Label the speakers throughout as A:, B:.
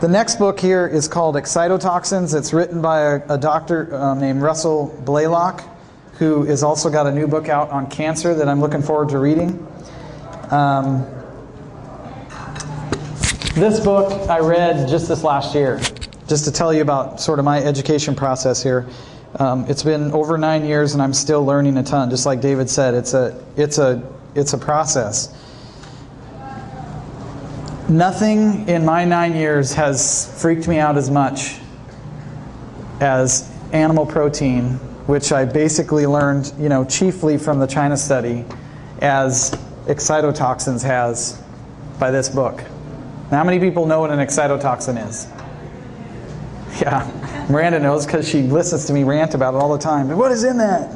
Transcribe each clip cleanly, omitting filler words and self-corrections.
A: The next book here is called Excitotoxins. It's written by a doctor named Russell Blaylock, who has also got a new book out on cancer that I'm looking forward to reading. This book I read just this last year, just to tell you about sort of my education process here. It's been over 9 years and I'm still learning a ton. Just like David said, it's a process. Nothing in my 9 years has freaked me out as much as animal protein, which I basically learned, chiefly from the China study, as excitotoxins has by this book. Now, how many people know what an excitotoxin is? Yeah, Miranda knows because she listens to me rant about it all the time. What is in that?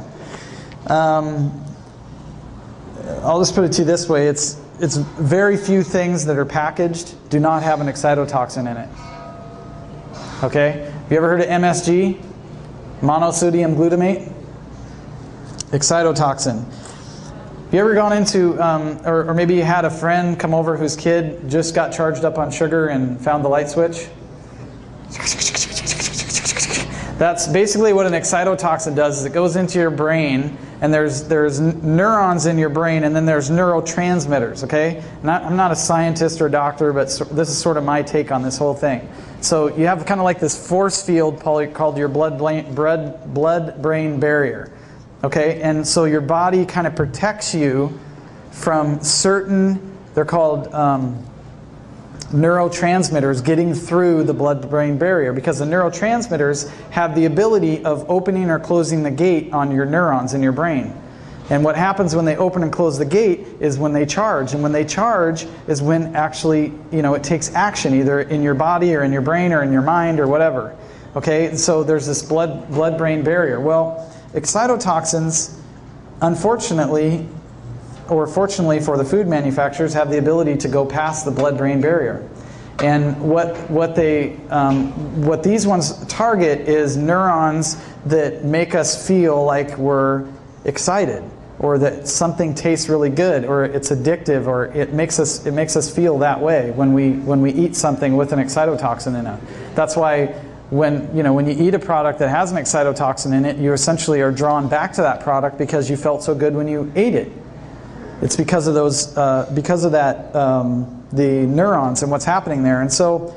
A: I'll just put it to you this way. It's very few things that are packaged do not have an excitotoxin in it. Okay? Have you ever heard of MSG? Monosodium glutamate? Excitotoxin. Have you ever gone into, or maybe you had a friend come over whose kid just got charged up on sugar and found the light switch? That's basically what an excitotoxin does. Is it goes into your brain, and there's neurons in your brain, and then there's neurotransmitters. Okay, I'm not a scientist or a doctor, but this is sort of my take on this whole thing. So you have kind of like this force field called your blood-brain barrier. Okay, and so your body kind of protects you from certain, they're called neurotransmitters getting through the blood-brain barrier, because the neurotransmitters have the ability of opening or closing the gate on your neurons in your brain. And what happens when they open and close the gate is when they charge. And when they charge is when actually, it takes action either in your body or in your brain or in your mind or whatever. Okay, so there's this blood-brain barrier. Well, excitotoxins, unfortunately, or fortunately for the food manufacturers, have the ability to go past the blood-brain barrier. And what these ones target is neurons that make us feel like we're excited, or that something tastes really good, or it's addictive, or it makes us feel that way when we eat something with an excitotoxin in it. That's why when you eat a product that has an excitotoxin in it, you essentially are drawn back to that product because you felt so good when you ate it. It's because of the neurons and what's happening there. And so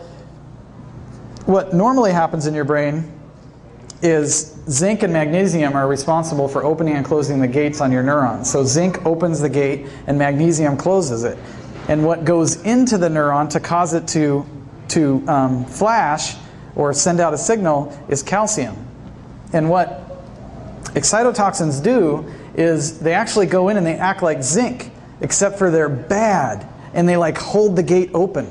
A: what normally happens in your brain is zinc and magnesium are responsible for opening and closing the gates on your neurons. So zinc opens the gate and magnesium closes it. And what goes into the neuron to cause it to flash or send out a signal is calcium. And what excitotoxins do is they actually go in and they act like zinc, except for they're bad, and they like hold the gate open.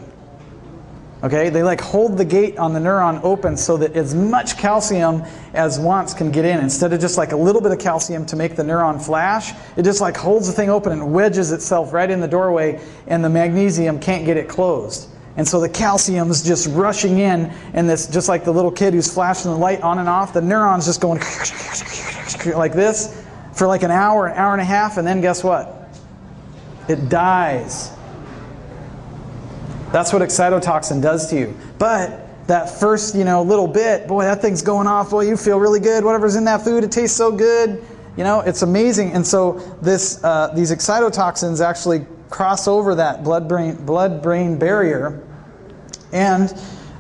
A: Okay, they like hold the gate on the neuron open so that as much calcium as wants can get in. Instead of just like a little bit of calcium to make the neuron flash, it just like holds the thing open and wedges itself right in the doorway, and the magnesium can't get it closed. And so the calcium's just rushing in, and this, just like the little kid who's flashing the light on and off, the neuron's just going like this for like an hour and a half, and then guess what? It dies. That's what excitotoxin does to you. But that first, little bit, boy, that thing's going off. Boy, you feel really good. Whatever's in that food, it tastes so good. It's amazing. And so these excitotoxins actually cross over that blood-brain barrier. And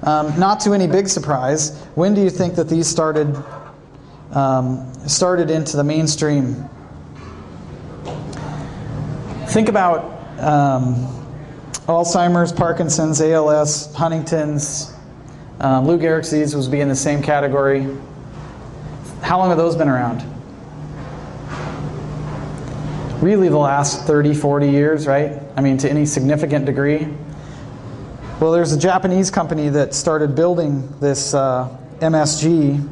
A: not to any big surprise, when do you think that these started into the mainstream? Think about Alzheimer's, Parkinson's, ALS, Huntington's, Lou Gehrig's disease would be in the same category. How long have those been around? Really the last 30, 40 years, right? I mean, to any significant degree. Well, there's a Japanese company that started building this MSG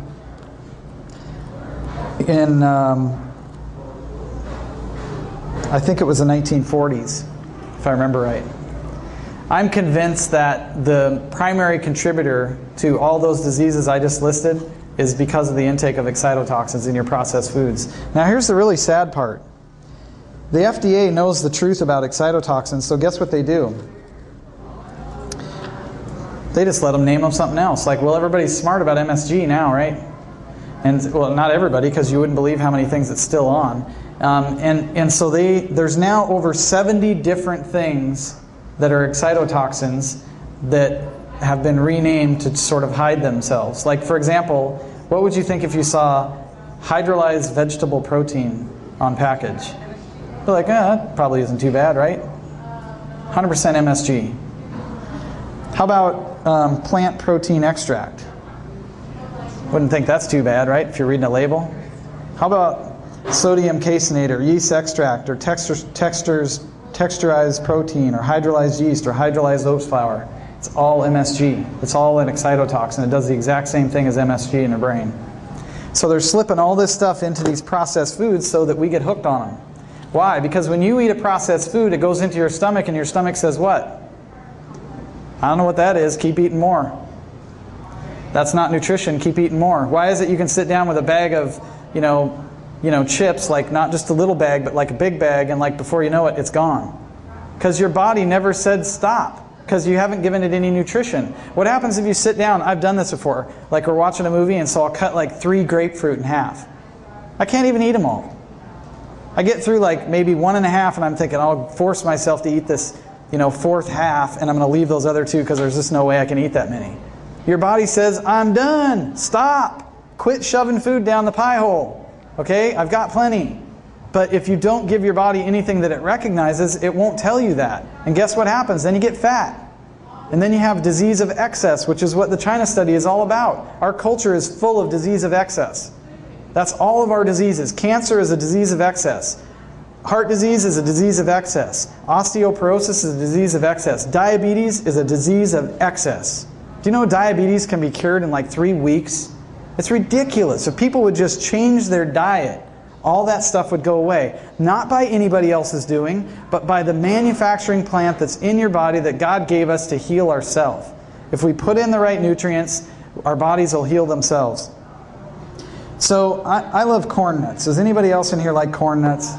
A: in, I think it was the 1940s, if I remember right. I'm convinced that the primary contributor to all those diseases I just listed is because of the intake of excitotoxins in your processed foods. Now here's the really sad part. The FDA knows the truth about excitotoxins, so guess what they do? They just let them name them something else. Like, well, everybody's smart about MSG now, right? And, well, not everybody, because you wouldn't believe how many things it's still on. And so there's now over 70 different things that are excitotoxins that have been renamed to sort of hide themselves. Like, for example, what would you think if you saw hydrolyzed vegetable protein on package? You're like, that probably isn't too bad, right? 100% MSG. How about plant protein extract? Wouldn't think that's too bad, right, if you're reading a label? How about sodium caseinate or yeast extract or texturized protein or hydrolyzed yeast or hydrolyzed oats flour? It's all MSG. It's all an excitotoxin. It does the exact same thing as MSG in your brain. So they're slipping all this stuff into these processed foods so that we get hooked on them. Why? Because when you eat a processed food, it goes into your stomach and your stomach says what? I don't know what that is. Keep eating more. That's not nutrition. Keep eating more. Why is it you can sit down with a bag of, chips, like not just a little bag, but like a big bag, and like before you know it, it's gone? Because your body never said stop, because you haven't given it any nutrition. What happens if you sit down? I've done this before. Like we're watching a movie, and so I'll cut like 3 grapefruit in half. I can't even eat them all. I get through like maybe 1 1/2, and I'm thinking I'll force myself to eat this, 4th half, and I'm going to leave those other 2 because there's just no way I can eat that many. Your body says, I'm done. Stop. Quit shoving food down the pie hole. Okay? I've got plenty. But if you don't give your body anything that it recognizes, it won't tell you that. And guess what happens? Then you get fat. And then you have disease of excess, which is what the China study is all about. Our culture is full of disease of excess. That's all of our diseases. Cancer is a disease of excess. Heart disease is a disease of excess. Osteoporosis is a disease of excess. Diabetes is a disease of excess. Do you know diabetes can be cured in like 3 weeks? It's ridiculous. If people would just change their diet, all that stuff would go away. Not by anybody else's doing, but by the manufacturing plant that's in your body that God gave us to heal ourselves. If we put in the right nutrients, our bodies will heal themselves. So I love corn nuts. Does anybody else in here like corn nuts?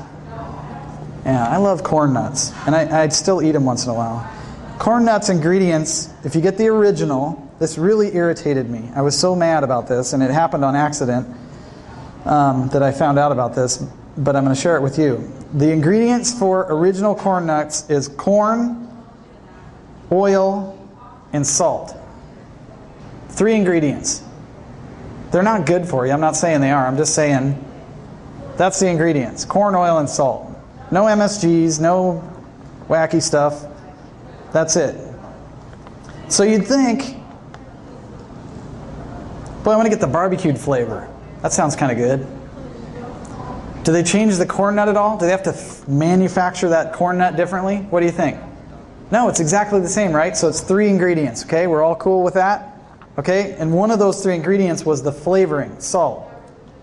A: Yeah, I love corn nuts. And I'd still eat them once in a while. Corn nuts ingredients, if you get the original, this really irritated me. I was so mad about this, and it happened on accident that I found out about this, but I'm going to share it with you. The ingredients for original corn nuts is corn, oil, and salt. 3 ingredients. They're not good for you. I'm not saying they are. I'm just saying that's the ingredients. Corn, oil, and salt. No MSGs, no wacky stuff. That's it. So you'd think, boy, I want to get the barbecued flavor. That sounds kind of good. Do they change the corn nut at all? Do they have to manufacture that corn nut differently? What do you think? No, it's exactly the same, right? So it's 3 ingredients, okay? We're all cool with that? Okay? And one of those 3 ingredients was the flavoring, salt.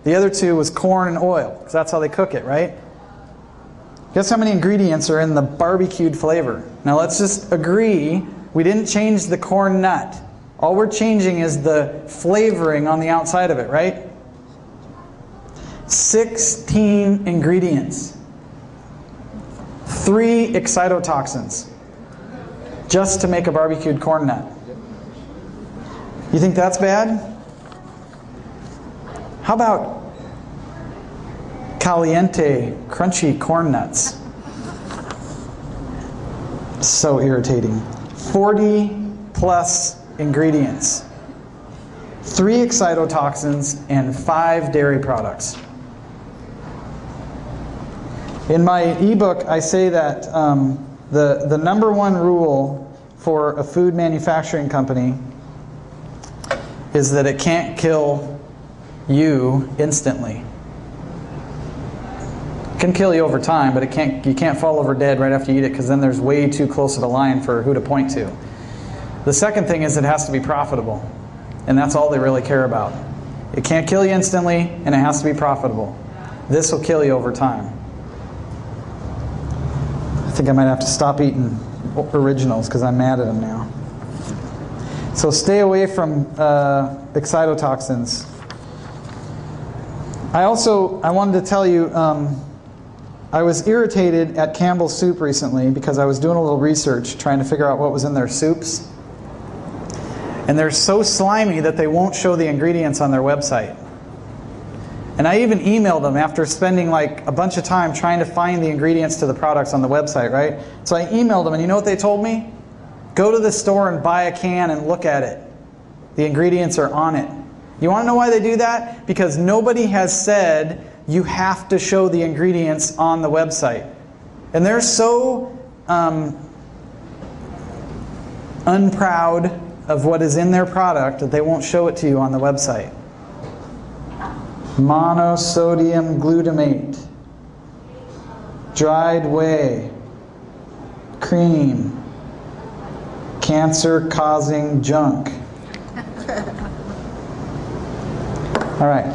A: The other 2 was corn and oil, because that's how they cook it, right? Guess how many ingredients are in the barbecued flavor? Now let's just agree we didn't change the corn nut. All we're changing is the flavoring on the outside of it, right? 16 ingredients. 3 excitotoxins. Just to make a barbecued corn nut. You think that's bad? How about caliente, crunchy corn nuts? So irritating. 40 plus ingredients. 3 excitotoxins and 5 dairy products. In my ebook, I say that the number 1 rule for a food manufacturing company is that it can't kill you instantly. It can kill you over time, but you can't fall over dead right after you eat it, because then there's way too close of a line for who to point to. The second thing is it has to be profitable, and that's all they really care about. It can't kill you instantly, and it has to be profitable. This will kill you over time. I think I might have to stop eating originals because I'm mad at them now. So stay away from excitotoxins. I wanted to tell you, I was irritated at Campbell Soup recently because I was doing a little research trying to figure out what was in their soups. And they're so slimy that they won't show the ingredients on their website. And I even emailed them after spending like a bunch of time trying to find the ingredients to the products on the website, right? So I emailed them, and you know what they told me? Go to the store and buy a can and look at it. The ingredients are on it. You want to know why they do that? Because nobody has said you have to show the ingredients on the website. And they're so unproud of what is in their product that they won't show it to you on the website. Monosodium glutamate, dried whey, cream, cancer-causing junk. All right.